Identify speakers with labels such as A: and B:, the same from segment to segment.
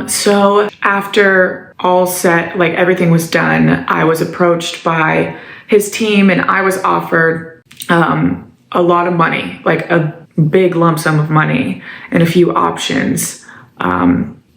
A: So after all set, like everything was done, I was approached by his team and I was offered a lot of money, like a big lump sum of money and a few options.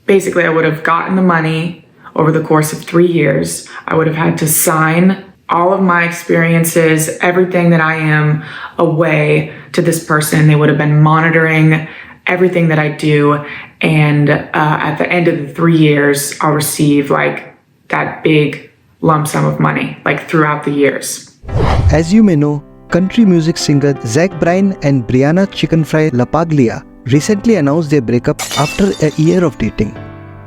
A: Basically, I would have gotten the money over the course of 3 years. I would have had to sign all of my experiences, everything that I am, away to this person. They would have been monitoring everything that I do. And at the end of the 3 years, I'll receive like that big lump sum of money, like throughout the years.
B: As you may know, country music singer Zach Bryan and Brianna Chickenfry 𝗗𝗶𝘀𝗶𝗺𝗍 recently announced their breakup after a year of dating.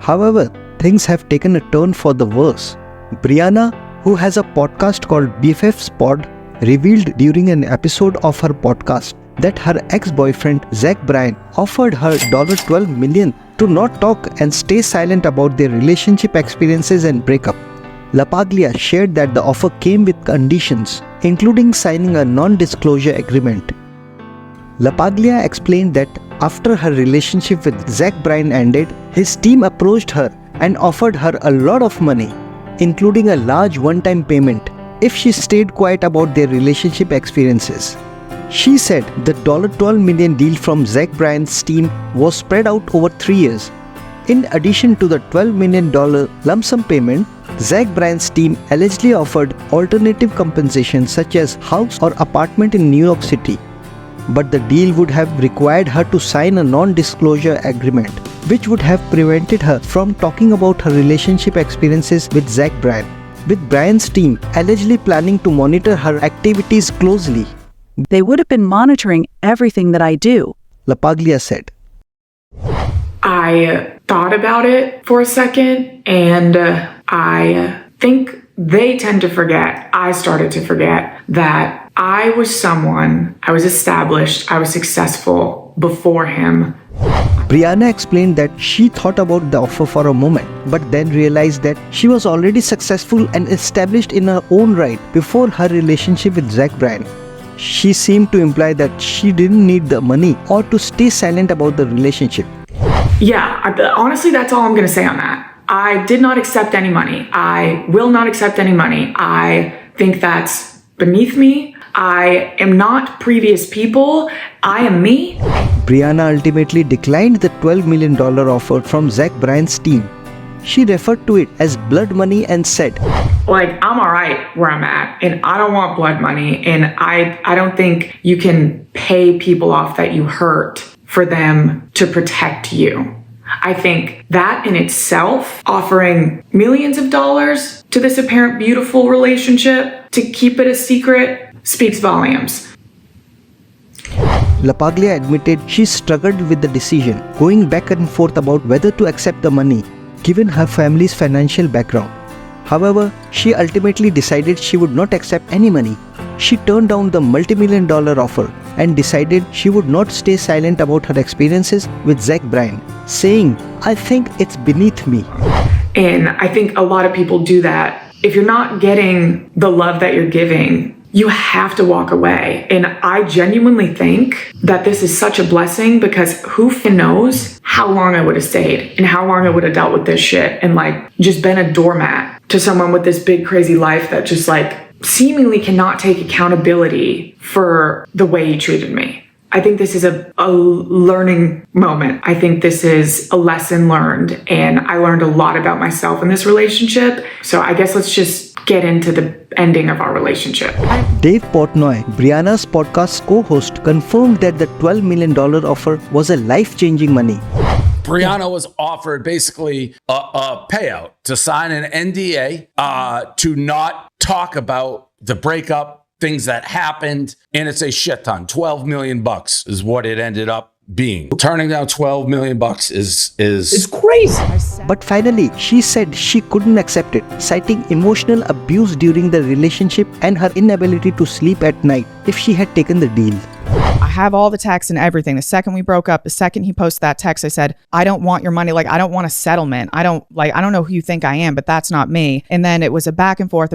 B: However, things have taken a turn for the worse. Brianna, who has a podcast called BFFsPod, revealed during an episode of her podcast that her ex-boyfriend Zach Bryan offered her $12 million to not talk and stay silent about their relationship experiences and breakup. LaPaglia shared that the offer came with conditions, including signing a non-disclosure agreement. LaPaglia explained that after her relationship with Zach Bryan ended, his team approached her and offered her a lot of money, including a large one-time payment, if she stayed quiet about their relationship experiences. She said the $12 million deal from Zach Bryan's team was spread out over 3 years. In addition to the $12 million lump sum payment, Zach Bryan's team allegedly offered alternative compensation such as house or apartment in New York City. But the deal would have required her to sign a non-disclosure agreement, which would have prevented her from talking about her relationship experiences with Zach Bryan, with Bryan's team allegedly planning to monitor her activities closely.
C: They would have been monitoring everything that I do,
B: LaPaglia said.
A: I thought about it for a second, and I think they tend to forget, I started to forget, that I was someone, I was established, I was successful before him.
B: Brianna explained that she thought about the offer for a moment, but then realized that she was already successful and established in her own right before her relationship with Zach Bryan. She seemed to imply that she didn't need the money or to stay silent about the relationship.
A: Yeah, honestly, that's all I'm going to say on that. I did not accept any money. I will not accept any money. I think that's beneath me. I am not previous people. I am me.
B: Brianna ultimately declined the $12 million offer from Zach Bryan's team. She referred to it as blood money and said,
A: like, I'm all right where I'm at, and I don't want blood money, and I don't think you can pay people off that you hurt for them to protect you. I think that in itself, offering millions of dollars to this apparent beautiful relationship to keep it a secret, speaks volumes.
B: LaPaglia admitted she struggled with the decision, going back and forth about whether to accept the money, given her family's financial background. However, she ultimately decided she would not accept any money. She turned down the multi-million-dollar offer and decided she would not stay silent about her experiences with Zach Bryan, saying, "I think it's beneath me."
A: And I think a lot of people do that. If you're not getting the love that you're giving, you have to walk away. And I genuinely think that this is such a blessing, because who knows how long I would have stayed and how long I would have dealt with this shit and like just been a doormat to someone with this big crazy life that just like seemingly cannot take accountability for the way he treated me. I think this is a learning moment. I think this is a lesson learned, and I learned a lot about myself in this relationship. So I guess let's just get into the ending of our relationship.
B: Dave Portnoy, Brianna's podcast co-host, confirmed that the $12 million offer was a life-changing money.
D: Brianna was offered basically a payout to sign an NDA, to not talk about the breakup, things that happened, and it's a shit ton. $12 million is what it ended up being. Turning down $12 million is
C: crazy.
B: But finally, she said she couldn't accept it, citing emotional abuse during the relationship and her inability to sleep at night if she had taken the deal.
E: I have all the texts and everything. The second we broke up, the second he posted that text, I said, I don't want your money. Like, I don't want a settlement. I don't know who you think I am, but that's not me. And then it was a back and forth.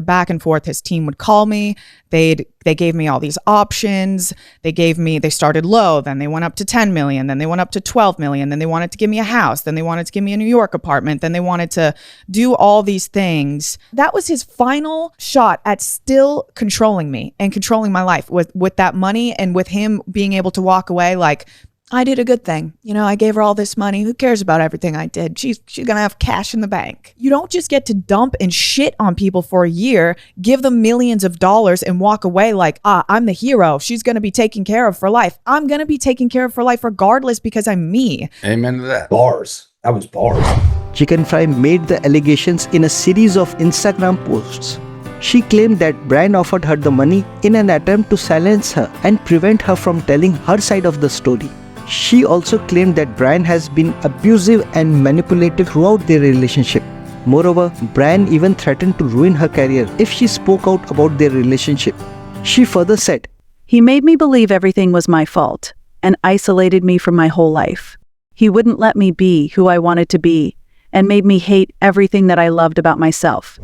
E: His team would call me. They gave me all these options. They started low, then they went up to 10 million, then they went up to 12 million, then they wanted to give me a house, then they wanted to give me a New York apartment, then they wanted to do all these things. That was his final shot at still controlling me and controlling my life with that money, and with him being able to walk away like, I did a good thing. You know, I gave her all this money. Who cares about everything I did? She's going to have cash in the bank. You don't just get to dump and shit on people for a year, give them millions of dollars and walk away like, I'm the hero. She's going to be taken care of for life. I'm going to be taken care of for life regardless because I'm me.
D: Amen to that.
F: Bars. That was bars.
B: Chickenfry made the allegations in a series of Instagram posts. She claimed that Bryan offered her the money in an attempt to silence her and prevent her from telling her side of the story. She also claimed that Bryan has been abusive and manipulative throughout their relationship. Moreover, Bryan even threatened to ruin her career if she spoke out about their relationship. She further said,
C: He made me believe everything was my fault and isolated me from my whole life. He wouldn't let me be who I wanted to be and made me hate everything that I loved about myself.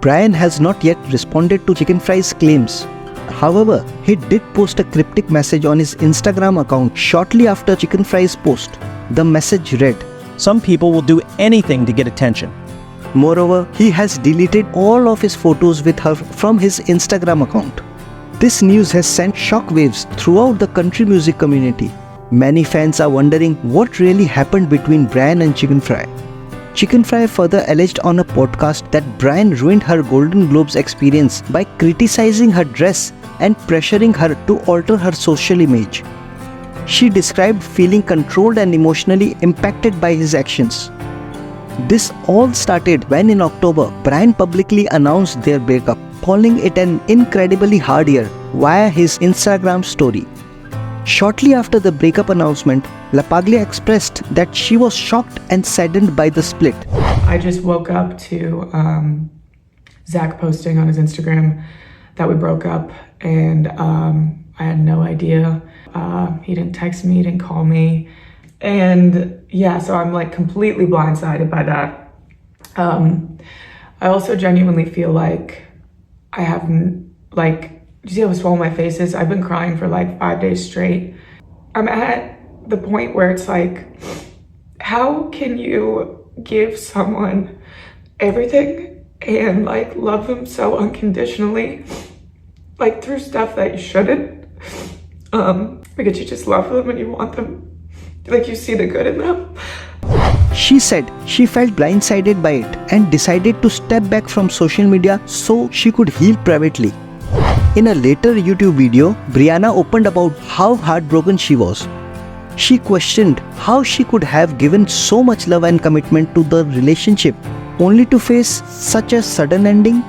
B: Bryan has not yet responded to Chickenfry's claims. However, he did post a cryptic message on his Instagram account shortly after Chickenfry's post. The message read,
G: Some people will do anything to get attention.
B: Moreover, he has deleted all of his photos with her from his Instagram account. This news has sent shockwaves throughout the country music community. Many fans are wondering what really happened between Bryan and Chickenfry. Chickenfry further alleged on a podcast that Bryan ruined her Golden Globes experience by criticizing her dress and pressuring her to alter her social image. She described feeling controlled and emotionally impacted by his actions. This all started when in October, Bryan publicly announced their breakup, calling it an incredibly hard year via his Instagram story. Shortly after the breakup announcement, LaPaglia expressed that she was shocked and saddened by the split.
A: I just woke up to Zach posting on his Instagram that we broke up, and I had no idea. He didn't text me, he didn't call me. And yeah, so I'm like completely blindsided by that. I also genuinely feel like I have like, do you see how swollen my face is? I've been crying for like 5 days straight. I'm at the point where it's like, how can you give someone everything and like love them so unconditionally, like through stuff that you shouldn't, because you just love them and you want them, like you see the good in them.
B: She said she felt blindsided by it and decided to step back from social media so she could heal privately. In a later YouTube video, Brianna opened about how heartbroken she was. She questioned how she could have given so much love and commitment to the relationship only to face such a sudden ending.